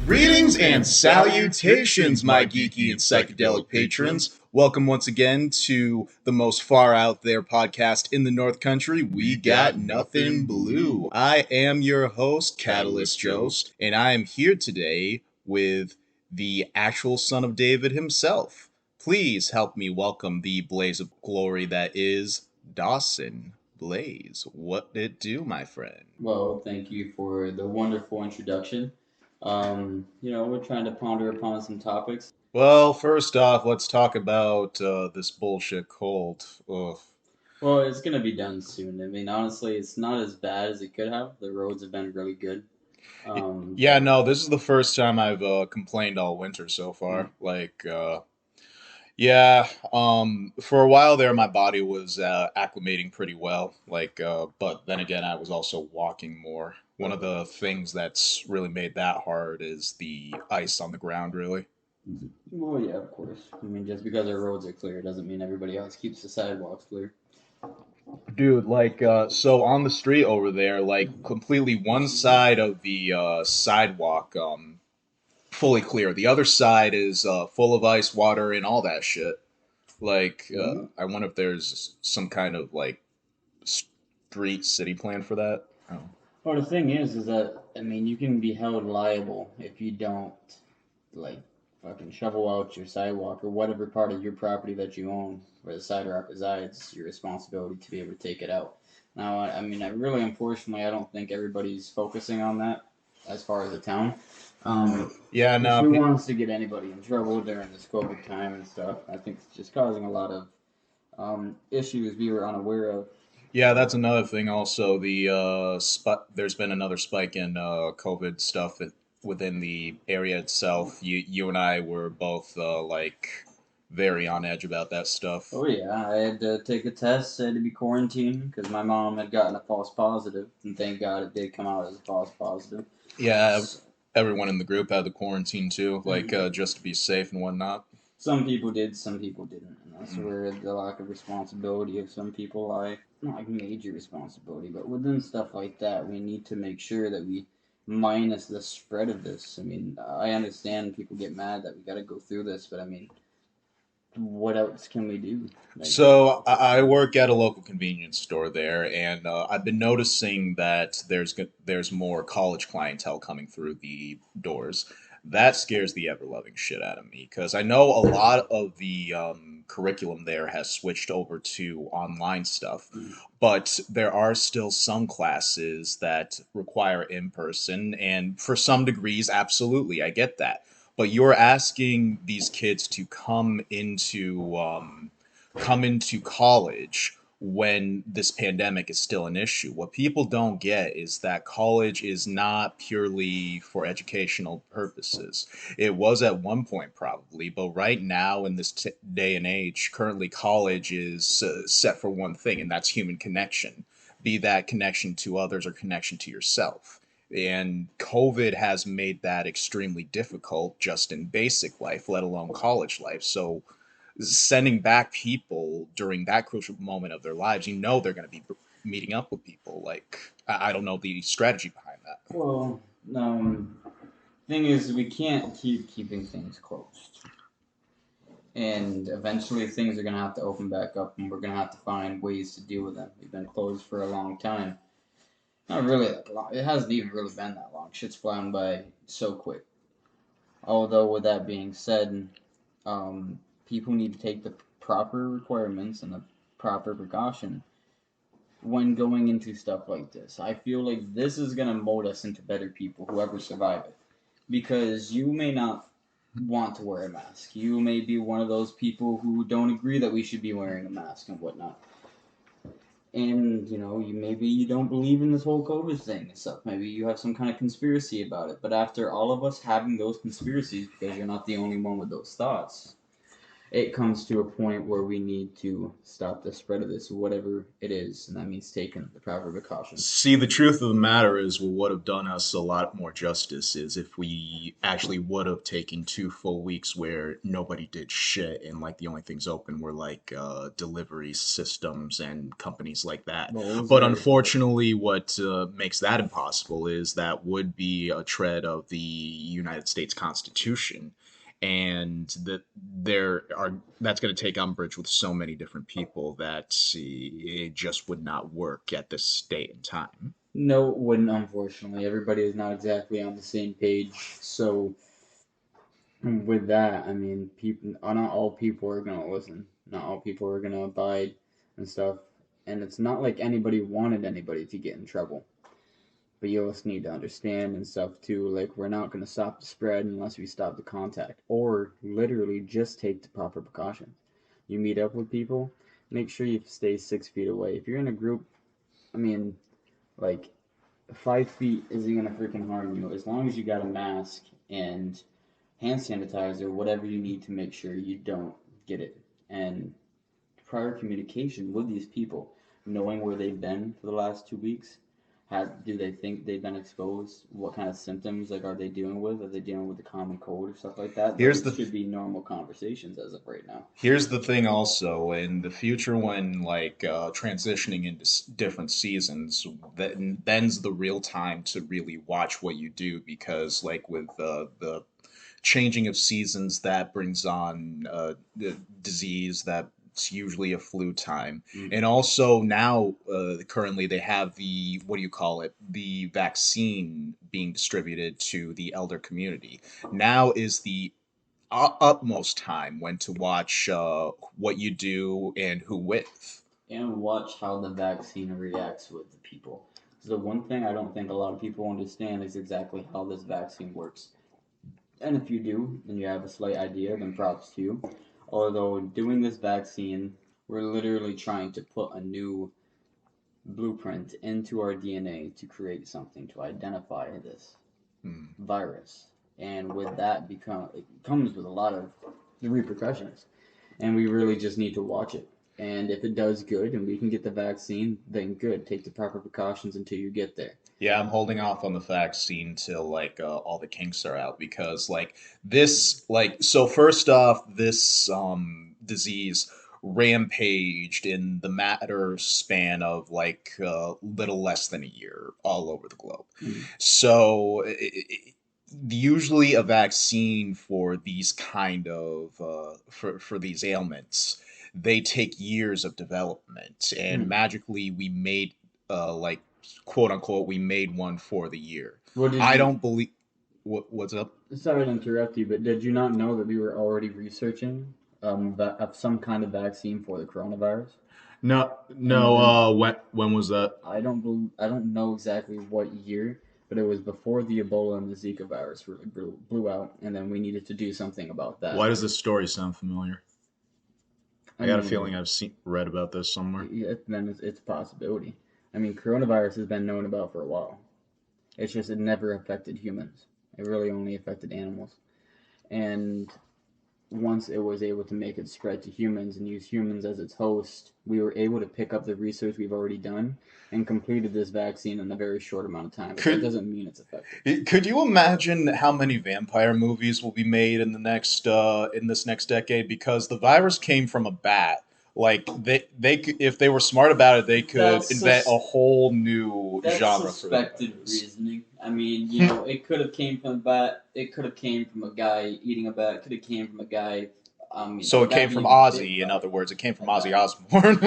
Greetings and salutations, my geeky and psychedelic patrons. Welcome once again to the most far out there podcast in the North Country. We got nothing blue. I am your host, Catalyst Jost, and I am here today with the actual son of David himself. Please help me welcome the blaze of glory that is Dawson Blaise. What it do, my friend? Well, thank you for the wonderful introduction. We're trying to ponder upon some topics. Well, first off, let's talk about this bullshit cold. Ugh. Well, it's gonna be done soon. I mean, honestly, it's not as bad as it could have. The roads have been really good. Yeah, no, this is the first time I've complained all winter so Mm. far. Yeah, for a while there, my body was acclimating pretty well. But then again, I was also walking more. One of the things that's really made that hard is the ice on the ground, really. Well, yeah, of course. I mean, just because our roads are clear doesn't mean everybody else keeps the sidewalks clear. Dude, so on the street over there, like, completely one side of the sidewalk, fully clear. The other side is full of ice, water, and all that shit. Mhm. I wonder if there's some kind of, like, street city plan for that. Oh. Well, the thing is that I mean, you can be held liable if you don't like fucking shovel out your sidewalk or whatever part of your property that you own where the sidewalk resides. Your responsibility to be able to take it out. Now, I mean, I really, unfortunately, I don't think everybody's focusing on that as far as the town. Yeah, Because no, who wants to get anybody in trouble during this COVID time and stuff? I think it's just causing a lot of issues we were unaware of. yeah, that's another thing. Also, there's been another spike in COVID stuff within the area itself. You and I were both very on edge about that stuff. Oh yeah, I had to take a test. I had to be quarantined because my mom had gotten a false positive, and thank God it did come out as a false positive. Yeah, S- everyone in the group had the quarantine too, just to be safe and whatnot. Some people did, some people didn't, and that's Mm. where the lack of responsibility of some people lie. Not like major responsibility, but within stuff like that, we need to make sure that we minus the spread of this. I mean, I understand people get mad that we got to go through this, but I mean, what else can we do? Like, So I work at a local convenience store there, and I've been noticing that there's more college clientele coming through the doors. That scares the ever loving shit out of me because I know a lot of the curriculum there has switched over to online stuff, mm, but there are still some classes that require in person, and for some degrees, absolutely, I get that. But you're asking these kids to come into college when this pandemic is still an issue. What people don't get is that college is not purely for educational purposes. It was at one point, probably, but right now, in this day and age, currently college is set for one thing, and that's human connection, be that connection to others or connection to yourself. And COVID has made that extremely difficult just in basic life, let alone college life. So sending back people during that crucial moment of their lives, they're going to be meeting up with people. I don't know the strategy behind that. well, um, thing is, we can't keep keeping things closed. And eventually things are going to have to open back up and we're going to have to find ways to deal with them. We've been closed for a long time. Not really that long. It hasn't even really been that long. Shit's flown by so quick. Although, with that being said, people need to take the proper requirements and the proper precaution when going into stuff like this. I feel like this is going to mold us into better people, whoever survive it. Because you may not want to wear a mask. You may be one of those people who don't agree that we should be wearing a mask and whatnot. And maybe you don't believe in this whole COVID thing and stuff. Maybe you have some kind of conspiracy about it. But after all of us having those conspiracies, because you're not the only one with those thoughts, it comes to a point where we need to stop the spread of this, whatever it is, and that means taking the proper precautions. See, the truth of the matter is, what would have done us a lot more justice is if we actually would have taken 2 full weeks where nobody did shit, and like the only things open were like delivery systems and companies like that. Those But are unfortunately, what makes that impossible is that would be a tread of the United States Constitution, and that there are that's going to take umbrage with so many different people that it just would not work at this date and time. no, it wouldn't. Unfortunately, everybody is not exactly on the same page. So with that, I mean, people, not all people are gonna listen. Not all people are gonna abide and stuff. And it's not like anybody wanted anybody to get in trouble. But you also need to understand and stuff too. Like we're not gonna stop the spread unless we stop the contact, or literally just take the proper precautions. You meet up with people, make sure you stay 6 feet away. If you're in a group, I mean, like 5 feet isn't gonna freaking harm you as long as you got a mask and hand sanitizer, whatever you need to make sure you don't get it. And prior communication with these people, knowing where they've been for the last 2 weeks. Do they think they've been exposed? What kind of symptoms like are they dealing with? Are they dealing with the common cold or stuff like that? Here's Those the should be normal conversations as of right now. Here's the thing also, in the future when like transitioning into different seasons, then's the real time to really watch what you do, because like with the changing of seasons, that brings on the disease that's usually a flu time. Mm. And also now currently they have the, what do you call it, the vaccine being distributed to the elder community. Now is the utmost time when to watch what you do and who with. And watch how the vaccine reacts with the people. So the one thing I don't think a lot of people understand is exactly how this vaccine works. And if you do, and you have a slight idea, then props to you. Although doing this vaccine, we're literally trying to put a new blueprint into our DNA to create something to identify this Hmm. virus. And with that it comes with a lot of the repercussions. And we really just need to watch it. And if it does good and we can get the vaccine, then good. Take the proper precautions until you get there. Yeah, I'm holding off on the vaccine till like all the kinks are out, because like this, like, so first off, this disease rampaged in the matter span of like little less than a year all over the globe. Mm. So usually a vaccine for these kind of for these ailments, they take years of development, and Mm. magically we made like, quote unquote, we made one for the year. What did I you? don't believe. What's up? Sorry to interrupt you, but did you not know that we were already researching some kind of vaccine for the coronavirus? No, And no. then When was that? I don't know exactly what year, but it was before the Ebola and the Zika virus really blew out, and then we needed to do something about Why that. does this story sound familiar? I I got a mean, feeling I've read about this somewhere. yeah, then it's a possibility. I mean, coronavirus has been known about for a while. It's just it never affected humans. It really only affected animals. And once it was able to make it spread to humans and use humans as its host, we were able to pick up the research we've already done and completed this vaccine in a very short amount of time. But that Could doesn't mean it's effective. could you imagine how many vampire movies will be made in the next in this next decade? Because the virus came from a bat. Like if they were smart about it, they could That's invent a whole new that's genre for suspected vampires. reasoning. I mean, you know, it could have came from a bat. It could have came from a guy eating a bat. It could have came from a guy. So A it guy came from being bit Ozzy. In by other words, it came from a Ozzy bat. Osbourne.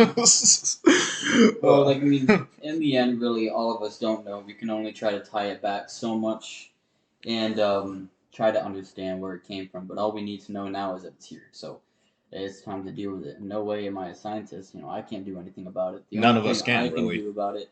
Well, like I mean, in the end, really, all of us don't know. We can only try to tie it back so much, and try to understand where it came from. But all we need to know now is that it's here. So it's time to deal with it. In no way am I a scientist. You know, I can't do anything about it. The None only of us thing I can can really. do about it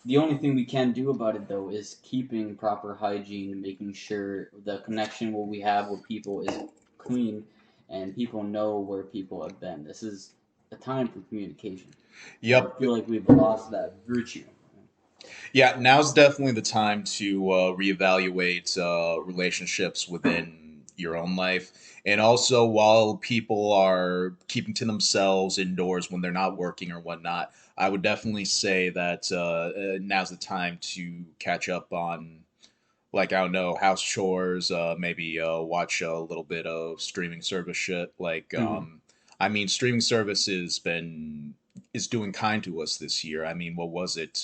The only thing we can do about it, though, is keeping proper hygiene, making sure the connection what we have with people is clean, and people know where people have been. This is a time for communication. I Yep. feel like we've lost that virtue. Yeah, now's definitely the time to reevaluate relationships within your own life. And also, while people are keeping to themselves indoors when they're not working or whatnot, I would definitely say that now's the time to catch up on, like, I don't know, house chores, maybe watch a little bit of streaming service shit. Like, Hmm. I mean, streaming service has been is doing kind to us this year. I mean, what was it?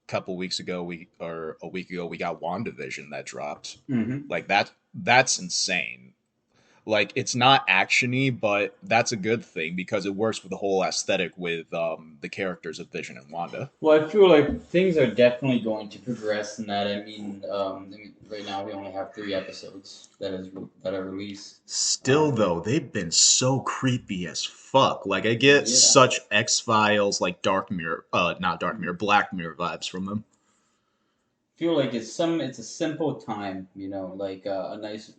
Couple weeks ago, we or a week ago, we got WandaVision that dropped. Hmm. Like that's insane. Like, it's not actiony, but that's a good thing because it works with the whole aesthetic with the characters of Vision and Wanda. Well, I feel like things are definitely going to progress in that. I mean, right now we only have 3 episodes that are released. Still, Um, though, they've been so creepy as fuck. Like, I get yeah, such X Files, like Dark Mirror, not Dark Mirror, Black Mirror vibes from them. feel like it's a simple time, like a nice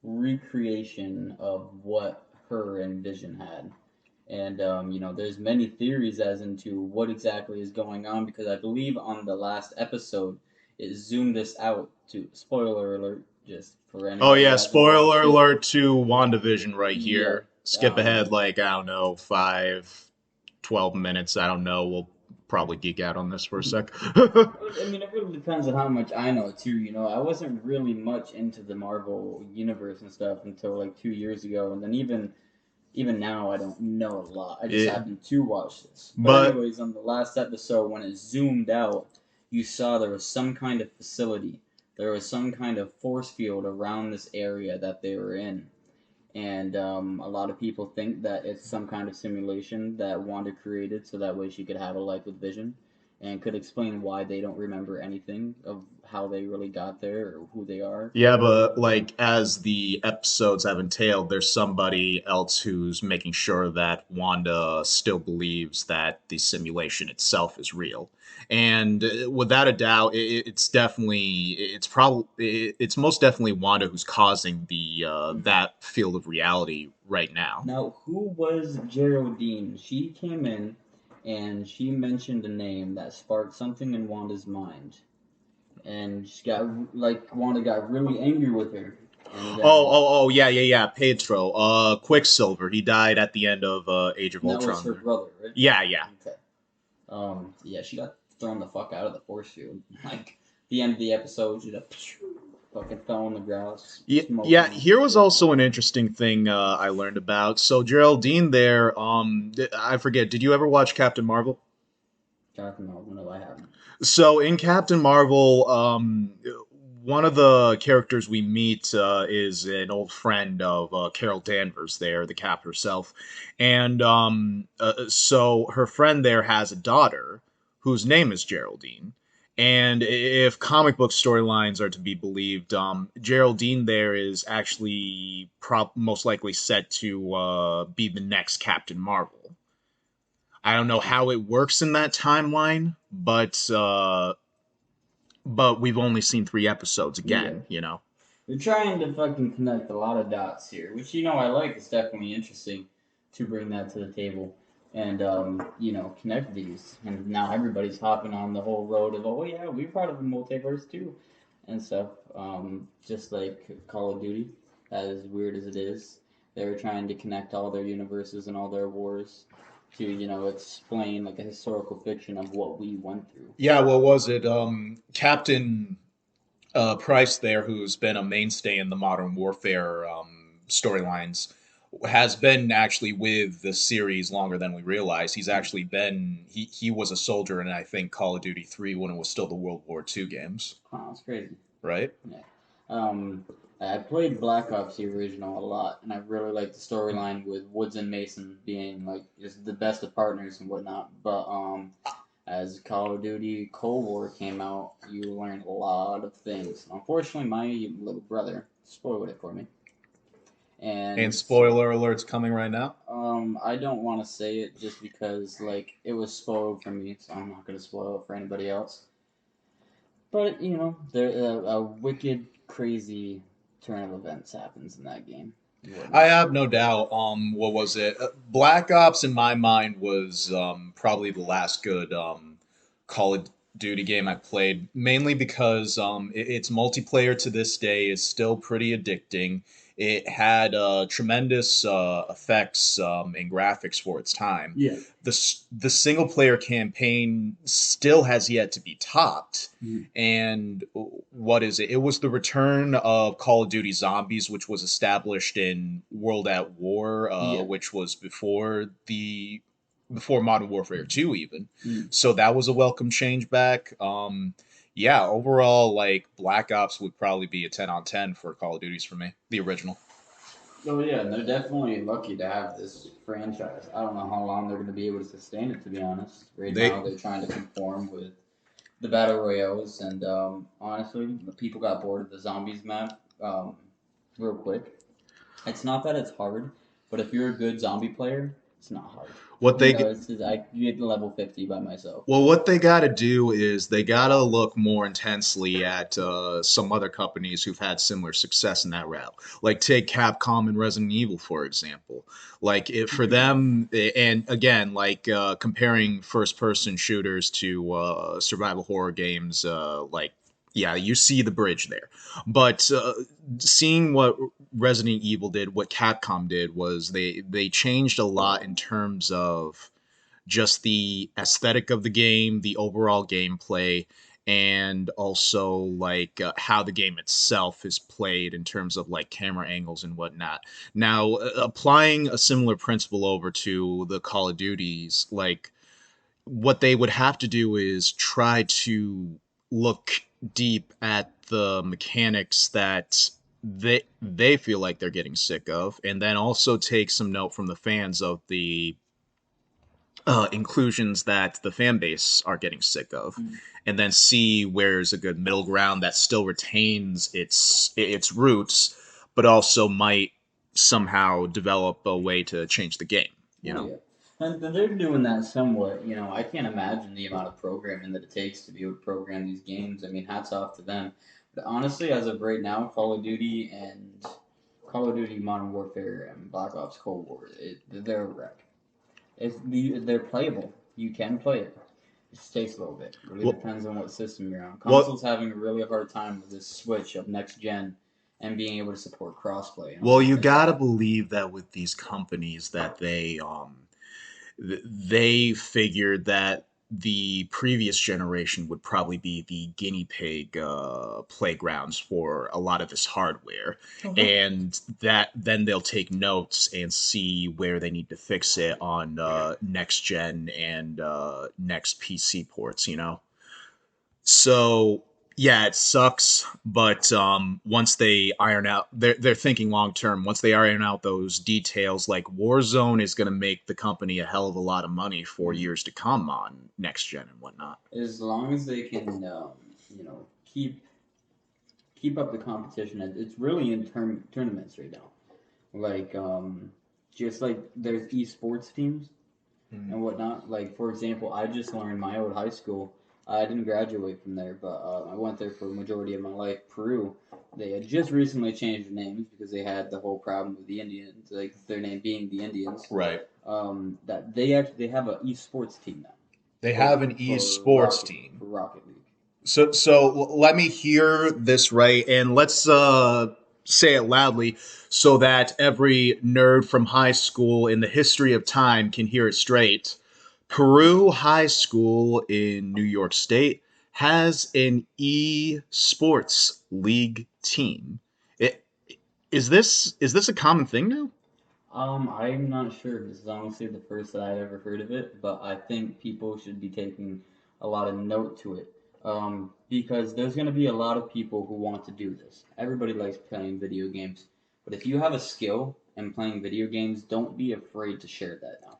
recreation of what her and Vision had. And there's many theories as into what exactly is going on because I believe on the last episode it zoomed this out to spoiler alert just for Oh anybody who yeah, hasn't watched spoiler it. alert to WandaVision right Yeah. here. Skip Um, ahead like, I don't know, 12 minutes. I don't know. We'll probably geek out on this for a sec. I mean, it really depends on how much I know too. I wasn't really much into the Marvel universe and stuff until like 2 years ago, and then even now I don't know a lot. I just it, happened to watch this. But but anyways, on the last episode when it zoomed out, you saw there was some kind of facility. There was some kind of force field around this area that they were in. And a lot of people think that it's some kind of simulation that Wanda created so that way she could have a life with Vision and could explain why they don't remember anything of how they really got there or who they are. Yeah, but like as the episodes have entailed, there's somebody else who's making sure that Wanda still believes that the simulation itself is real. And without a doubt, it's most definitely Wanda who's causing the Mhm. that field of reality right now. Now, who was Geraldine? She came in and she mentioned a name that sparked something in Wanda's mind. And she got, like, Wanda got really angry with her. And then Yeah, yeah, yeah. Pedro, Quicksilver. He died at the end of Age of and that was Ultron. her There. brother, right? Yeah, yeah. Okay. Yeah, she got thrown the fuck out of the force field. Like, the end of the episode, she just fucking fell on the grass, Yeah, yeah. smoking. Here was Yeah. also an interesting thing I learned about. So Geraldine, there. I forget. Did you ever watch Captain Marvel? Captain Marvel, no, I haven't. So in Captain Marvel, one of the characters we meet is an old friend of Carol Danvers, there, the Cap herself, and so her friend there has a daughter whose name is Geraldine. And if comic book storylines are to be believed, Geraldine there is actually most likely set to be the next Captain Marvel. I don't know how it works in that timeline, but we've only seen 3 episodes Yeah. again, you know. They're trying to fucking connect a lot of dots here, which I like. It's definitely interesting to bring that to the table and connect these. And now everybody's hopping on the whole road of oh yeah, we're part of the multiverse too, and stuff. Just like Call of Duty, as weird as it is, they were trying to connect all their universes and all their wars to explain like a historical fiction of what we went through. Yeah, what was it? Captain Price there, who's been a mainstay in the modern warfare storylines, has been actually with the series longer than we realize. He was a soldier in, I think, Call of Duty 3 when it was still the World War II games, Wow, that's crazy. right? Yeah. Um, I played Black Ops the original a lot, and I really liked the storyline with Woods and Mason being like just the best of partners and whatnot. But as Call of Duty Cold War came out, you learned a lot of things. Unfortunately, my little brother spoiled it for me, And and so spoiler alerts coming right now. I don't want to say it just because like it was spoiled for me, so I'm not gonna spoil it for anybody else. But there a wicked, crazy turn of events happens in that game and I whatnot. have no doubt. What was it? Black Ops in my mind was probably the last good Call of Duty game I played, mainly because its multiplayer to this day is still pretty addicting. It had tremendous effects and graphics for its time. Yeah. The single player campaign still has yet to be topped. Mhm. And what is it? It was the return of Call of Duty Zombies, which was established in World at War, Yeah. which was before Modern Warfare 2 even. Mm. So that was a welcome change back. Yeah, overall, like Black Ops would probably be a 10 on 10 for Call of Duties for me, the original. Oh yeah, and they're definitely lucky to have this franchise. I don't know how long they're going to be able to sustain it. To be honest, right They now they're trying to conform with the battle royales, and honestly, the people got bored of the zombies map real quick. It's not that it's hard, but if you're a good zombie player, it's not hard. what You they know, it's just, I get to level 50 by myself. Well, what they got to do is they got to look more intensely at some other companies who've had similar success in that route. Like take Capcom and Resident Evil, for example. Like it, for them, and again, like comparing first-person shooters to survival horror games, like yeah, you see the bridge there. But seeing what Resident Evil did, what Capcom did was they changed a lot in terms of just the aesthetic of the game, the overall gameplay, and also like how the game itself is played in terms of like camera angles and whatnot. Now, applying a similar principle over to the Call of Duties, like what they would have to do is try to look deep at the mechanics that they feel like they're getting sick of, and then also take some note from the fans of the inclusions that the fan base are getting sick of, Mm. and then see where's a good middle ground that still retains its roots, but also might somehow develop a way to change the game. You Oh know, yeah, and they're doing that somewhat. You know, I can't imagine the amount of programming that it takes to be able to program these games. I mean, hats off to them. But honestly, as of right now, Call of Duty Modern Warfare and Black Ops Cold War, they're a wreck. They're playable. You can play it. It just takes a little bit. It really well, depends on what system you're on. well, Consoles having a really hard time with this switch of next gen and being able to support crossplay and all well, that you good gotta stuff. believe that with these companies that they figured that the previous generation would probably be the guinea pig playgrounds for a lot of this hardware, Uh-huh. and that then they'll take notes and see where they need to fix it on next gen and next PC ports. You know, so yeah, it sucks, but once they iron out, they're thinking long term. Once they iron out those details, like Warzone is going to make the company a hell of a lot of money for Mm. years to come on next gen and whatnot. As long as they can, you know, keep up the competition. It's really in tournaments right now. Like, just like there's esports teams Mm. and whatnot. Like, for example, I just learned my old high school. I didn't graduate from there, but I went there for a majority of my life. Peru, they had just recently changed their names because they had the whole problem with the Indians, like their name being the Indians. Right. That they have an esports team now They for have an esports team. Rocket League. So let me hear this right, and let's say it loudly so that every nerd from high school in the history of time can hear it straight. Peru High School in New York State has an e-sports league team. It, is this a common thing now? I'm not sure. This is honestly the first that I've ever heard of it, but I think people should be taking a lot of note to it. Because there's going to be a lot of people who want to do this. Everybody likes playing video games, but if you have a skill in playing video games, don't be afraid to share that now.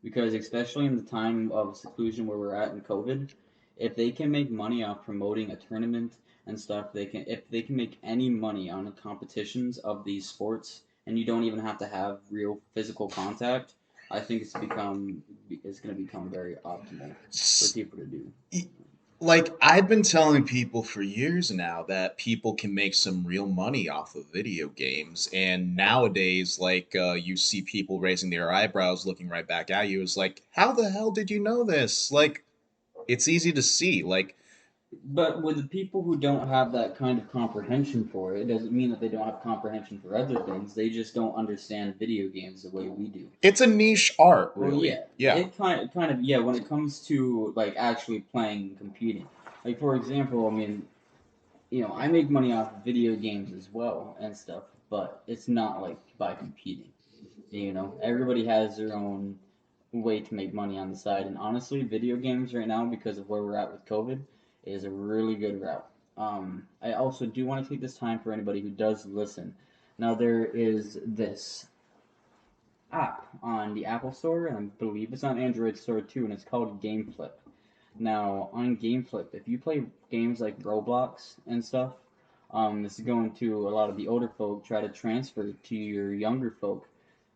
Because especially in the time of seclusion where we're at in COVID, if they can make money off promoting a tournament and stuff, they can. If they can make any money on the competitions of these sports and you don't even have to have real physical contact, I think it's going to become very optimal for people to do. Like I've been telling people for years now that people can make some real money off of video games, and nowadays, like you see people raising their eyebrows, looking right back at you, is like, how the hell did you know this? Like, it's easy to see. Like, But with the people who don't have that kind of comprehension for it, it doesn't mean that they don't have comprehension for other things. They just don't understand video games the way we do. It's a niche art, Well, really. yeah, Yeah. it kind of yeah. When it comes to like actually playing and competing, like for example, I mean, I make money off of video games as well and stuff, but it's not like by competing. Everybody has their own way to make money on the side, and honestly, video games right now, because of where we're at with COVID, is a really good route. I also do want to take this time for anybody who does listen. Now there is this app on the Apple Store, and I believe it's on Android Store too, and it's called GameFlip. Now, on GameFlip, if you play games like Roblox and stuff, this is going to a lot of the older folk try to transfer to your younger folk,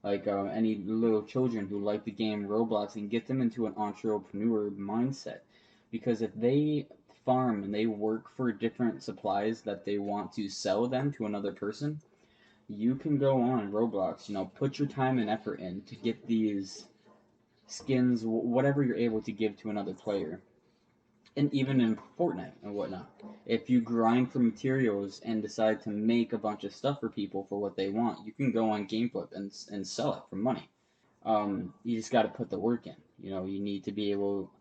like any little children who like the game Roblox, and get them into an entrepreneur mindset. Because if they farm and they work for different supplies that they want to sell them to another person, you can go on Roblox, put your time and effort in to get these skins, whatever you're able to give to another player. And even in Fortnite and whatnot, if you grind for materials and decide to make a bunch of stuff for people for what they want, you can go on GameFlip and sell it for money. You just got to put the work in. You need to be able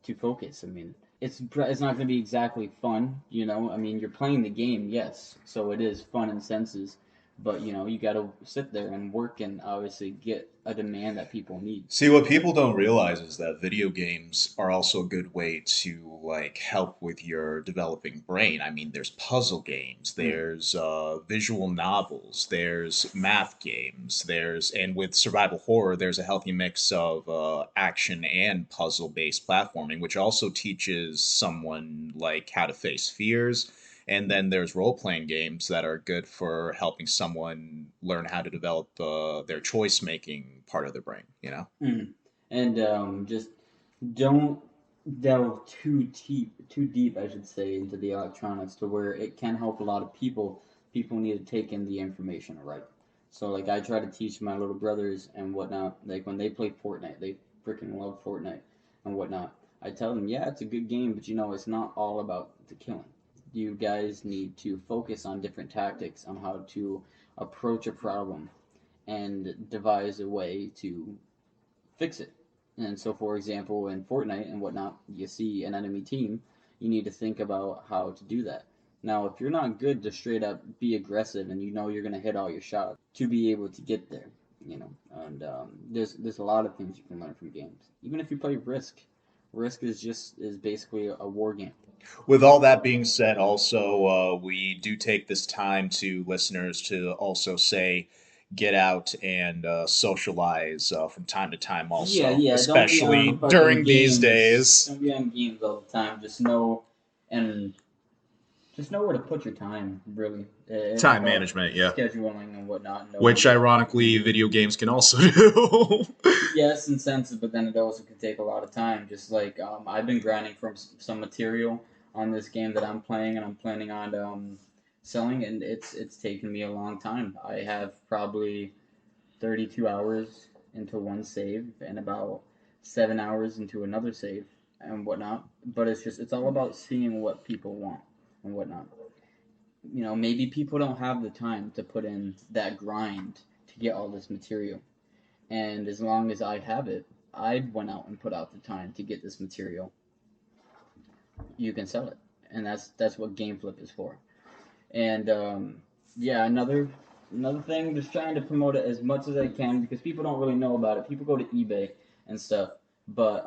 to focus. I mean, it's not going to be exactly fun. I mean, you're playing the game, yes, so it is fun in senses, but you got to sit there and work and obviously get a demand that people need. See, what people don't realize is that video games are also a good way to like help with your developing brain. I mean, there's puzzle games, Mm. there's visual novels, there's math games, and with survival horror, there's a healthy mix of action and puzzle-based platforming, which also teaches someone like how to face fears. And then there's role playing games that are good for helping someone learn how to develop their choice making part of their brain, you know? Mm. And just don't delve too deep, I should say, into the electronics to where it can help a lot of people. People need to take in the information right. So like I try to teach my little brothers and whatnot, like when they play Fortnite, they freaking love Fortnite and whatnot. I tell them, yeah, it's a good game, but it's not all about the killing. You guys need to focus on different tactics on how to approach a problem and devise a way to fix it. And so, for example, in Fortnite and whatnot, you see an enemy team, you need to think about how to do that. Now, if you're not good to straight up be aggressive and you're going to hit all your shots to be able to get there, and there's a lot of things you can learn from games. Even if you play Risk, Risk is basically a war game. With all that being said, also, we do take this time to listeners to also say, get out and socialize from time to time, Yeah, also, yeah. Don't be on the especially fucking during these games. days. Don't be on games all the time. And just know where to put your time, really. It's Time about management, yeah. scheduling and whatnot, knowing Which, what you want to ironically, do. video games can also do. Yes, in senses, but then it also can take a lot of time. Just like I've been grinding from some material on this game that I'm playing, and I'm planning on selling, and it's taken me a long time. I have probably 32 hours into one save and about 7 hours into another save and whatnot. But it's all about seeing what people want and whatnot. Maybe people don't have the time to put in that grind to get all this material. And as long as I have it, I went out and put out the time to get this material. You can sell it, and that's what GameFlip is for. And yeah, another thing, just trying to promote it as much as I can because people don't really know about it. People go to eBay and stuff, but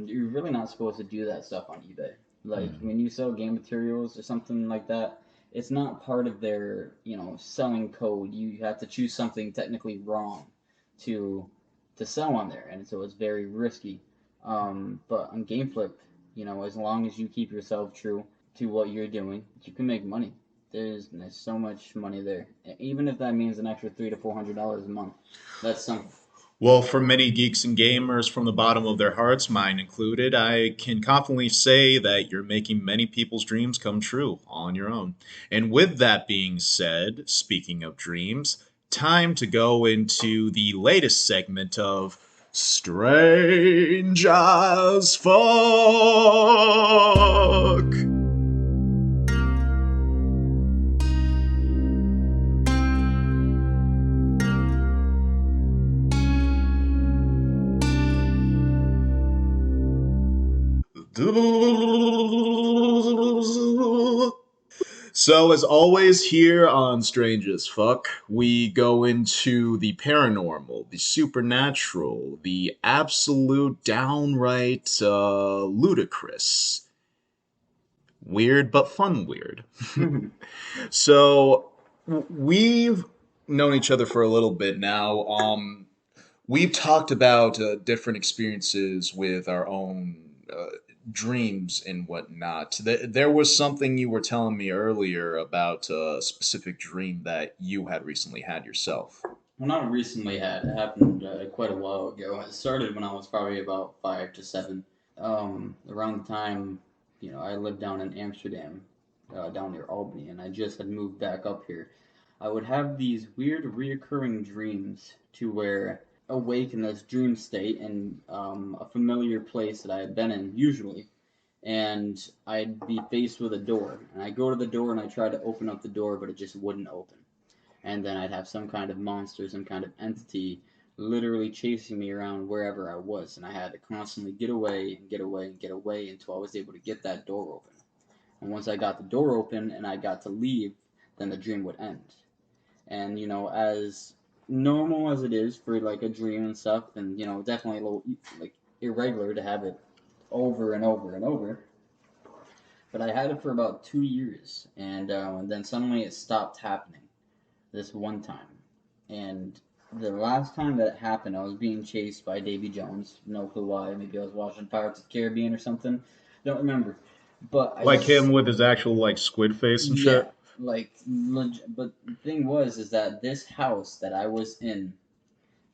you're really not supposed to do that stuff on eBay. Like Hmm. when you sell game materials or something like that, it's not part of their selling code. You have to choose something technically wrong to sell on there, and so it's very risky. But on GameFlip, as long as you keep yourself true to what you're doing, you can make money. There's so much money there. Even if that means an extra $300 to $400 a month, that's something. Well, for many geeks and gamers from the bottom of their hearts, mine included, I can confidently say that you're making many people's dreams come true on your own. And with that being said, speaking of dreams, time to go into the latest segment of Strange as Fuck. So, as always, here on Strange as Fuck, we go into the paranormal, the supernatural, the absolute downright ludicrous. Weird, but fun weird. So, we've known each other for a little bit now. We've talked about different experiences with our own dreams and whatnot. There was something you were telling me earlier about a specific dream that you had recently had yourself. Well, not recently had. It happened quite a while ago. It started when I was probably about 5 to 7. Around the time, I lived down in Amsterdam, down near Albany, and I just had moved back up here. I would have these weird reoccurring dreams to where awake in this dream state in a familiar place that I had been in usually, and I'd be faced with a door, and I go to the door and I try to open up the door, but it just wouldn't open, and then I'd have some kind of monster, some kind of entity literally chasing me around wherever I was, and I had to constantly get away and get away and get away until I was able to get that door open. And once I got the door open and I got to leave, then the dream would end. And as normal as it is for like a dream and stuff, and definitely a little like irregular to have it over and over and over. But I had it for about 2 years, and then suddenly it stopped happening this one time. And the last time that it happened, I was being chased by Davy Jones. No clue why. Maybe I was watching Pirates of the Caribbean or something. Don't remember. But I Like him just, with his actual like squid face and yeah, shit. like, but the thing was, is that this house that I was in,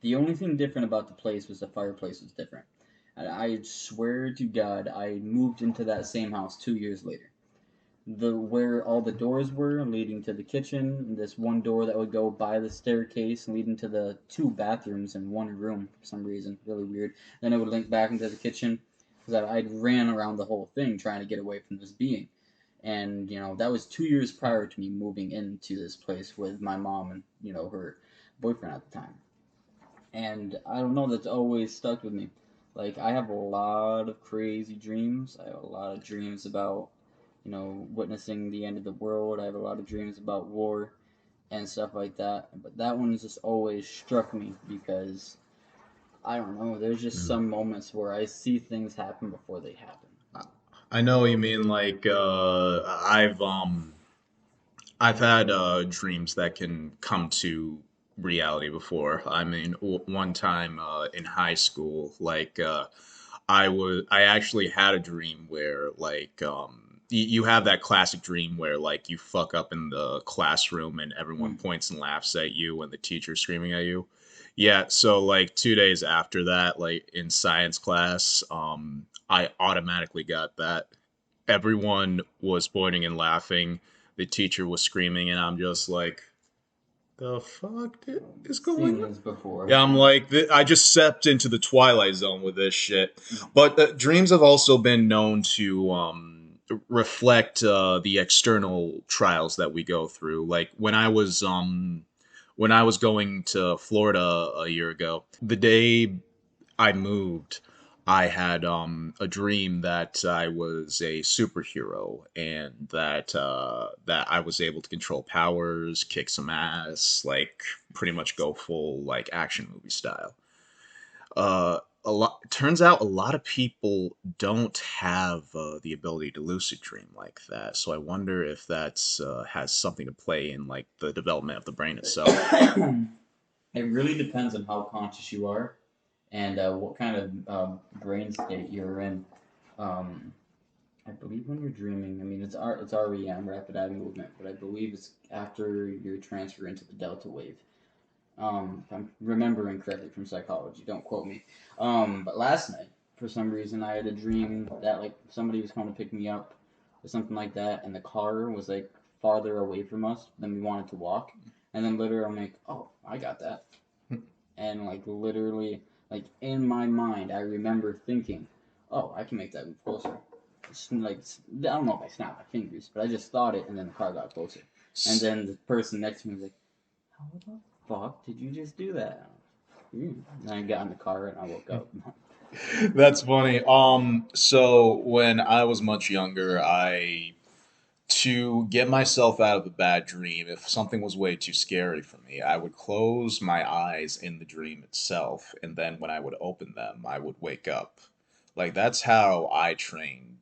the only thing different about the place was the fireplace was different. And I swear to God, I moved into that same house 2 years later. The where all the doors were leading to the kitchen, this one door that would go by the staircase leading to the two bathrooms in one room for some reason, really weird. Then it would link back into the kitchen because I'd ran around the whole thing trying to get away from this being. And that was 2 years prior to me moving into this place with my mom and her boyfriend at the time. And I don't know, that's always stuck with me. Like, I have a lot of crazy dreams. I have a lot of dreams about witnessing the end of the world. I have a lot of dreams about war and stuff like that. But that one just always struck me because I don't know. There's just some moments where I see things happen before they happen. I know what you mean. Like I've had dreams that can come to reality before. I mean, one time in high school, I actually had a dream where you have that classic dream where like you fuck up in the classroom and everyone Mm. points and laughs at you and the teacher's screaming at you. Yeah, so like 2 days after that, like in science class, I automatically got that. Everyone was pointing and laughing. The teacher was screaming, and I'm just like, the fuck is Seen going on? this before. Yeah, I'm like, I just stepped into the twilight zone with this shit. Mm. But dreams have also been known to reflect the external trials that we go through. Like when I was going to Florida a year ago, the day I moved, I had a dream that I was a superhero and that I was able to control powers, kick some ass, like pretty much go full like action movie style. A lot turns out a lot of people don't have the ability to lucid dream like that. So I wonder if that's has something to play in like the development of the brain itself. It really depends on how conscious you are and what kind of brain state you're in. Um, I believe when you're dreaming, I mean it's REM, rapid eye movement, but I believe it's after your transfer into the delta wave. If I'm remembering correctly from psychology, don't quote me. But last night, for some reason, I had a dream that like somebody was coming to pick me up or something like that, and the car was like farther away from us than we wanted to walk. And then literally, I'm like, oh, I got that, and like literally, like in my mind, I remember thinking, oh, I can make that move closer. Like I don't know if I snapped my fingers, but I just thought it, and then the car got closer. And then the person next to me was like, how the fuck did you just do that? And I got in the car and I woke up. That's funny. So when I was much younger, I to get myself out of a bad dream, if something was way too scary for me, I would close my eyes in the dream itself, and then when I would open them, I would wake up. Like that's how I trained.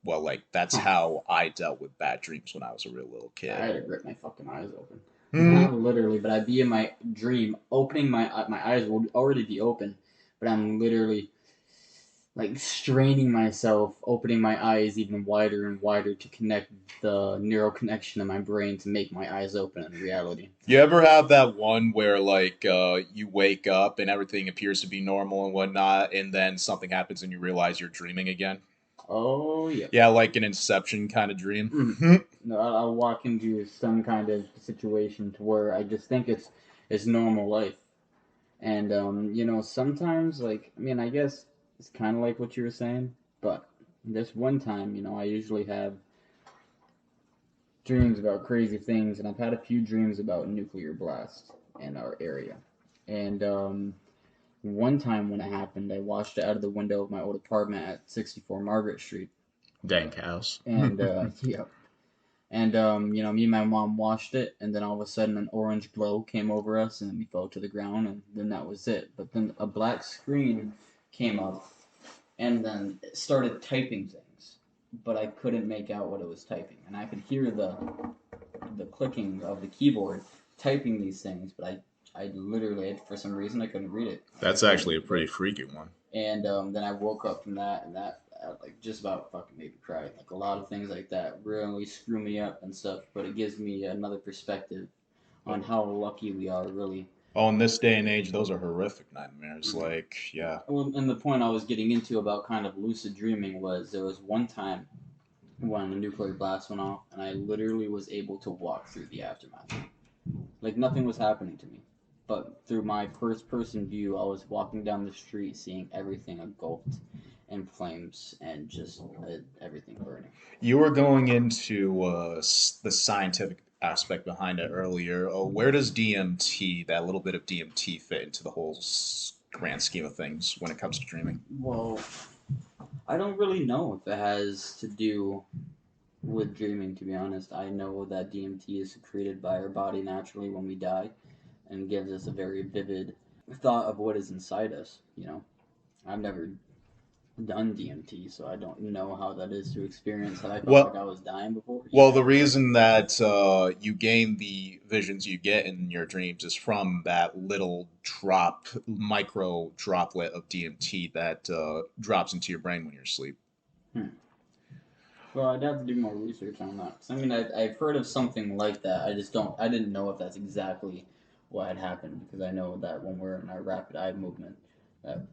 Well, like that's Huh. how I dealt with bad dreams when I was a real little I kid. had to rip my fucking eyes open. Hmm. Not literally, but I'd be in my dream, opening my eyes would already be open, but I'm literally like straining myself, opening my eyes even wider and wider to connect the neural connection in my brain to make my eyes open in reality. You ever have that one where like you wake up and everything appears to be normal and whatnot, and then something happens and you realize you're dreaming again? Oh yeah. Yeah, like an Inception kind of dream. Mm. No, I'll walk into some kind of situation to where I just think it's normal life. And sometimes like I mean I guess it's kind of like what you were saying, but this one time, I usually have dreams about crazy things, and I've had a few dreams about nuclear blast in our area. And one time when it happened, I watched it out of the window of my old apartment at 64 Margaret Street, Dank house. and yeah, and me and my mom watched it, and then all of a sudden an orange glow came over us, and then we fell to the ground, and then that was it. But then a black screen came up, and then it started typing things, but I couldn't make out what it was typing, and I could hear the clicking of the keyboard typing these things, but I literally for some reason I couldn't read it. I That's couldn't actually read a the pretty book, freaky one. and then I woke up from that, and that like just about fucking made me cry. Like a lot of things like that really screw me up and stuff, but it gives me another perspective on how lucky we are, really. Oh, in this day and age, those are horrific nightmares. Mm-hmm. Like, yeah. Well, and the point I was getting into about kind of lucid dreaming was there was one time when a nuclear blast went off, and I literally was able to walk through the aftermath. Like nothing was happening to me. But through my first person view, I was walking down the street seeing everything engulfed in flames and just everything burning. You were going into the scientific aspect behind it earlier. Where does DMT, that little bit of DMT, fit into the whole grand scheme of things when it comes to dreaming? Well, I don't really know if it has to do with dreaming, to be honest. I know that DMT is secreted by our body naturally when we die and gives us a very vivid thought of what is inside us. I've never done DMT, so I don't know how that is to experience that. I felt like Well, I was dying before. You Well, the have? reason that you gain the visions you get in your dreams is from that little micro droplet of DMT that drops into your brain when you're asleep. Hmm. Well, I'd have to do more research on that. 'Cause, I mean, I've heard of something like that. I didn't know if that's exactly what had happened because I know that when we're in our rapid eye movement,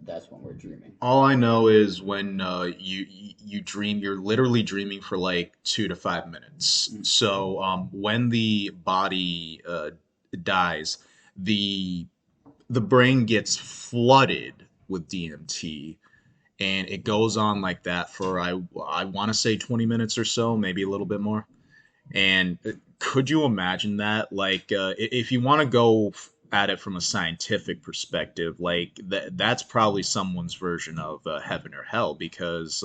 that's when we're dreaming. All I know is when you dream, you're literally dreaming for like 2 to 5 minutes. Mm. So when the body dies, the the brain gets flooded with DMT, and it goes on like that for I want to say 20 minutes or so, maybe a little bit more. And could you imagine that? Like, if you want to go at it from a scientific perspective, like that's probably someone's version of heaven or hell because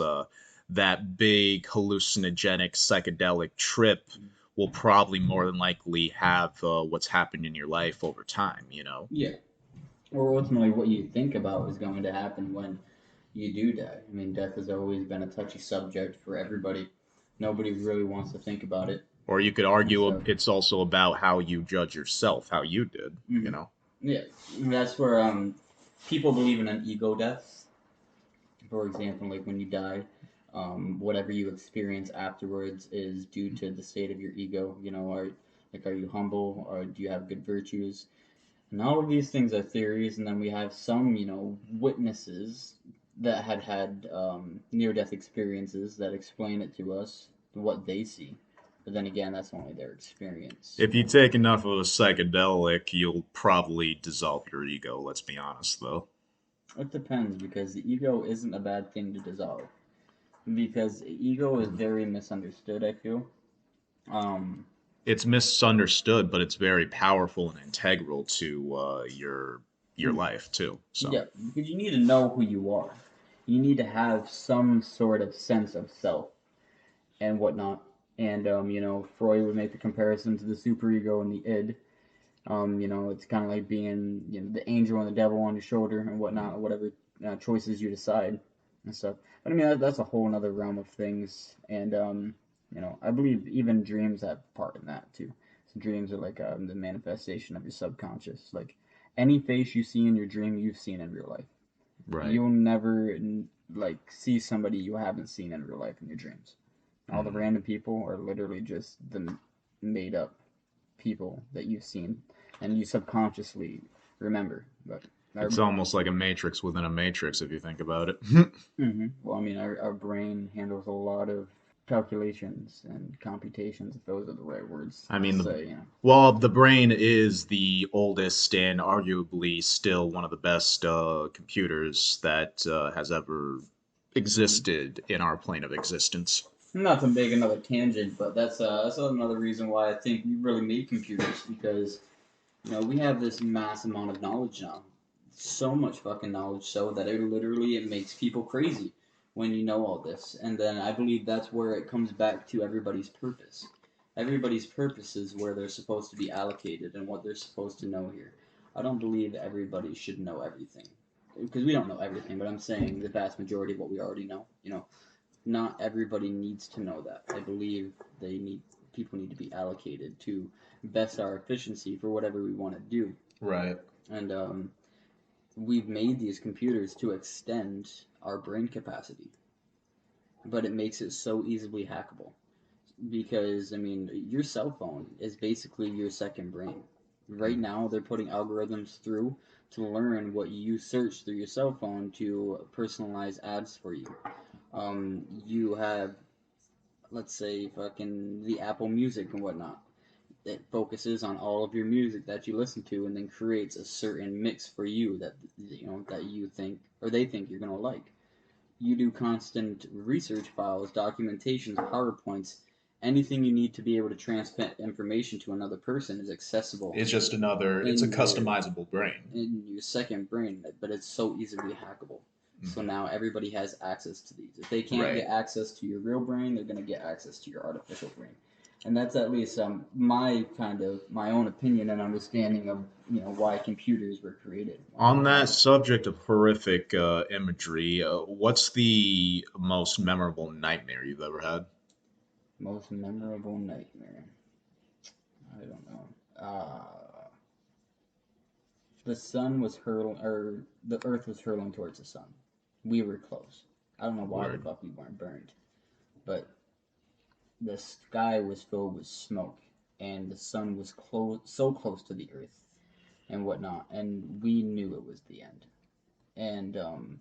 that big hallucinogenic psychedelic trip will probably more than likely have what's happened in your life over time, you know? Yeah. Or ultimately, what you think about is going to happen when you do die. I mean, death has always been a touchy subject for everybody. Nobody really wants to think about it Or you could and argue stuff. it's also about how you judge yourself, how you did, you Hmm. know? Yeah, that's where people believe in an ego death. For example, like when you die, whatever you experience afterwards is due to the state of your ego. Are you humble or do you have good virtues? And all of these things are theories, and then we have some, witnesses that had near-death experiences that explain it to us, what they see. But then again, that's only their experience. If you take enough of a psychedelic, you'll probably dissolve your ego, let's be honest, though. It depends because the ego isn't a bad thing to dissolve. Because ego is very misunderstood, I feel. Um, It's misunderstood, but it's very powerful and integral to your hmm, life too. So yeah, because you need to know who you are. You need to have some sort of sense of self and whatnot. And Freud would make the comparison to the superego and the id. It's kind of like being the angel and the devil on your shoulder and whatnot, or whatever choices you decide and stuff. But I mean, that's a whole other realm of things. And I believe even dreams have part in that too. So dreams are like the manifestation of your subconscious. Like any face you see in your dream, you've seen in real life. Right. You'll never like see somebody you haven't seen in real life in your dreams. All the Mm. random people are literally just the made up people that you've seen and you subconsciously remember. But our, It's almost like a matrix within a matrix if you think about it. well, I mean, our brain handles a lot of calculations and computations, if those are the right words I to mean, say. well, the brain is the oldest and arguably still one of the best computers that has ever Mm-hmm. existed in our plane of existence. Not to make another tangent, but that's another reason why I think we really made computers because we have this mass amount of knowledge now, so much fucking knowledge, so that it makes people crazy when you know all this. And then I believe that's where it comes back to everybody's purpose. Everybody's purpose is where they're supposed to be allocated and what they're supposed to know here. I don't believe everybody should know everything because we don't know everything, but I'm saying the vast majority of what we already know. Not everybody needs to know that. I believe people need to be allocated to best our efficiency for whatever we want to do. Right. And we've made these computers to extend our brain capacity, but it makes it so easily hackable. Because I mean, your cell phone is basically your second brain. Right now, they're putting algorithms through to learn what you search through your cell phone to personalize ads for you. You have, let's say, fucking the Apple Music and whatnot. It focuses on all of your music that you listen to and then creates a certain mix for you that you think or they think you're gonna like. You do constant research files, documentations, PowerPoints, anything you need to be able to transmit information to another person is accessible It's just another, it's a in your customizable brain. second brain, but it's so easily hackable. So Mhm. now everybody has access to these. If they can't Right. get access to your real brain, they're gonna get access to your artificial brain, and that's at least my kind of my own opinion and understanding of why computers were created and On that whatnot. subject of horrific imagery, what's the most memorable nightmare you've ever had? Most memorable nightmare. I don't know. The sun was hurling, or the Earth was hurling towards the sun. We were close. I don't know why the Word. fuck we weren't burned, but the sky was filled with smoke, and the sun was so close to the Earth and whatnot, and we knew it was the end. And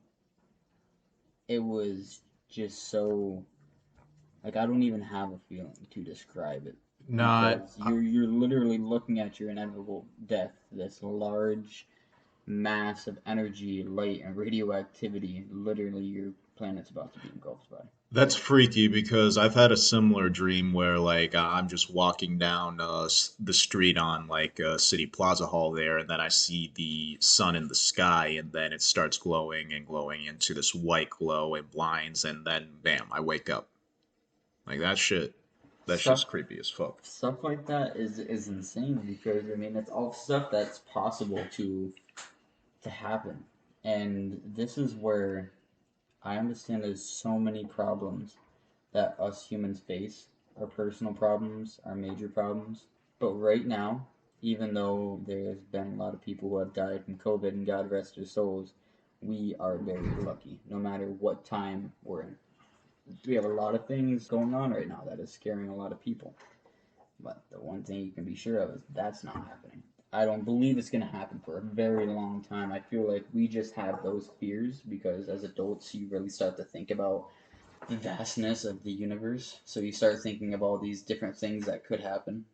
it was just so like I don't even have a feeling to describe it Not. because you're literally looking at your inevitable death. This large mass of energy, light, and radioactivity. Literally, your planet's about to be engulfed by. That's freaky because I've had a similar dream where like I'm just walking down the street on like City Plaza Hall there, and then I see the sun in the sky, and then it starts glowing and glowing into this white glow and blinds, and then bam, I wake up. Like that shit. That shit's Stuff creepy as fuck. stuff like that is insane because I mean it's all stuff that's possible to happen, and this is where I understand there's so many problems that us humans face, our personal problems, our major problems. But right now, even though there's been a lot of people who have died from COVID and God rest their souls, we are very lucky, no matter what time we're in. We have a lot of things going on right now that is scaring a lot of people. But the one thing you can be sure of is that's not happening. I don't believe it's going to happen for a very long time. I feel like we just have those fears because as adults, you really start to think about the vastness of the universe. So you start thinking of all these different things that could happen.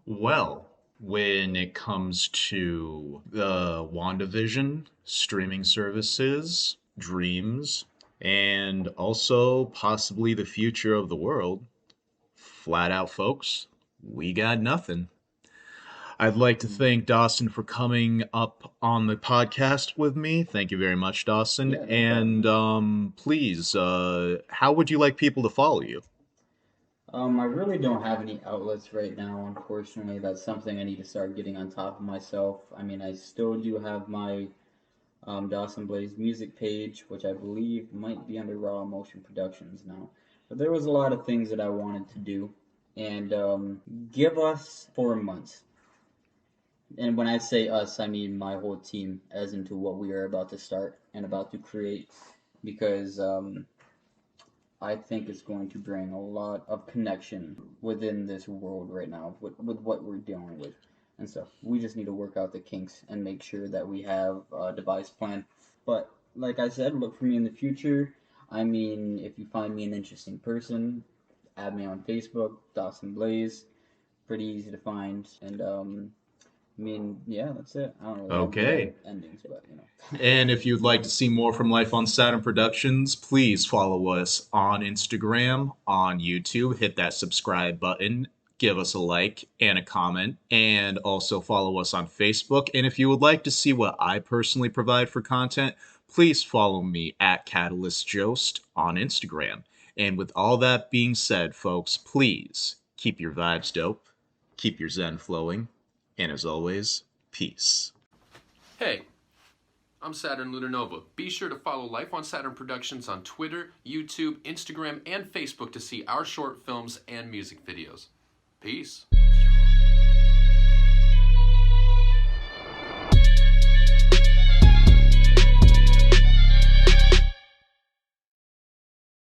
Well, when it comes to the WandaVision streaming services, dreams, and also possibly the future of the world, flat out, folks, we got nothing. I'd like to thank Dawson for coming up on the podcast with me. Thank you very much, Dawson. Yeah, no And problem. please, how would you like people to follow you? I really don't have any outlets right now, unfortunately. That's something I need to start getting on top of myself. I mean, I still do have my Dawson Blaise music page, which I believe might be under Raw Motion Productions now. But there was a lot of things that I wanted to do, and give us 4 months. And when I say us, I mean my whole team, as into what we are about to start and about to create, because I think it's going to bring a lot of connection within this world right now with what we're dealing with. And so we just need to work out the kinks and make sure that we have a device plan. But like I said, look for me in the future. I mean, if you find me an interesting person, add me on Facebook, Dawson Blaise. Pretty easy to find. And I mean, yeah, that's it. I don't really have good Okay. endings, but you know. And if you'd like to see more from Life on Saturn Productions, please follow us on Instagram, on YouTube, hit that subscribe button, give us a like and a comment, and also follow us on Facebook. And if you would like to see what I personally provide for content, please follow me at Catalyst Jost on Instagram. And with all that being said, folks, please keep your vibes dope, keep your zen flowing, and as always, peace. Hey, I'm Saturn Lunar Nova. Be sure to follow Life on Saturn Productions on Twitter, YouTube, Instagram, and Facebook to see our short films and music videos. Peace.